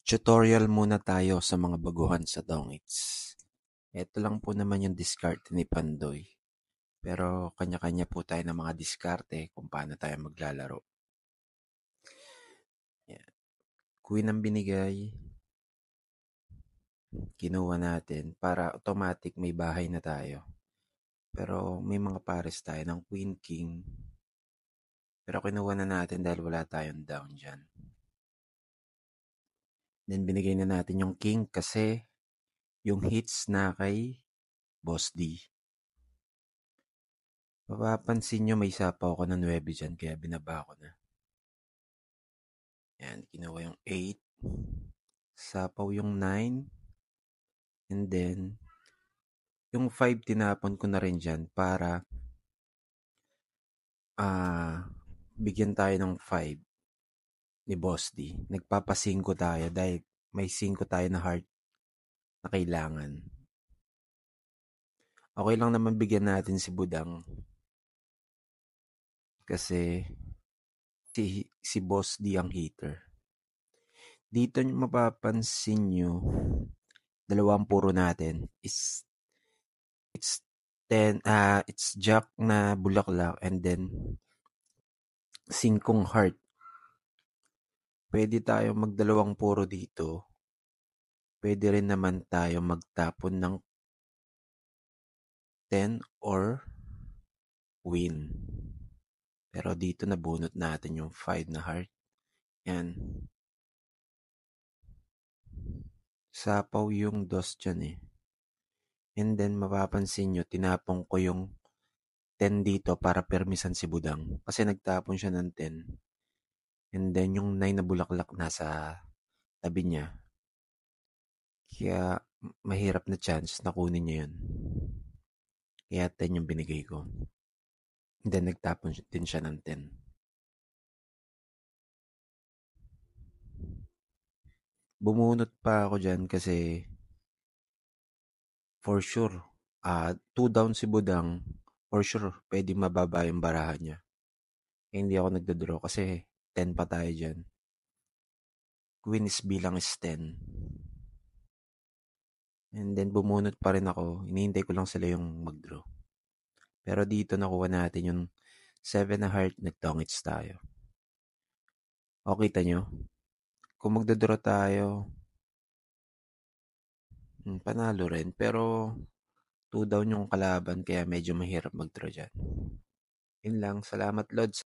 Tutorial muna tayo sa mga baguhan sa Dongits. Ito lang po naman yung diskarte ni Pandoy. Pero kanya-kanya po tayo ng mga diskarte kung paano tayo maglalaro. Yan. Queen ang binigay. Kinuha natin para automatic may bahay na tayo. Pero may mga pares tayo ng Queen King. Pero kinuha na natin dahil wala tayong down dyan. Then binigay na natin yung King kasi yung hits na kay Boss D. Mapapansin nyo may sapaw ako ng 9 dyan kaya binaba ko na. Yan, kinuha yung 8. Sapaw yung 9. And then, yung 5 tinapon ko na rin dyan para bigyan tayo ng 5 ni Boss D. Nagpapasingko tayo dahil may 5 tayo na heart na kailangan. Okay lang naman bigyan natin si Budang. Kasi si Boss D ang hater. Dito nyo mapapansin nyo, dalawang puro natin is it's jack na bulaklak and then 5 heart. Pwede tayo magdalawang puro dito. Pwede rin naman tayo magtapon ng 10 or win. Pero dito nabunot natin yung 5 na heart. Yan. Sapaw yung dos dyan eh. And then mapapansin nyo, tinapon ko yung 10 dito para permisan si Budang. Kasi nagtapon siya ng 10. And then yung 9 na bulaklak nasa tabi niya. Kaya mahirap na chance na kunin niya yun. Kaya 10 yung binigay ko. And then nagtapon din siya ng 10. Bumunot pa ako dyan kasi for sure, 2 down si Budang, for sure, pwede mababa yung barahan niya. Hindi ako nagdodraw kasi 10 pa tayo dyan. Queen is bilang is 10. And then bumunot pa rin ako. Hinihintay ko lang sila yung mag-draw. Pero dito nakuha natin yung 7 na heart, nagtongits tayo. O, kita nyo? Kung magdodraw tayo, panalo rin. Pero 2 down yung kalaban kaya medyo mahirap mag-draw dyan. Yun lang. Salamat, Lods.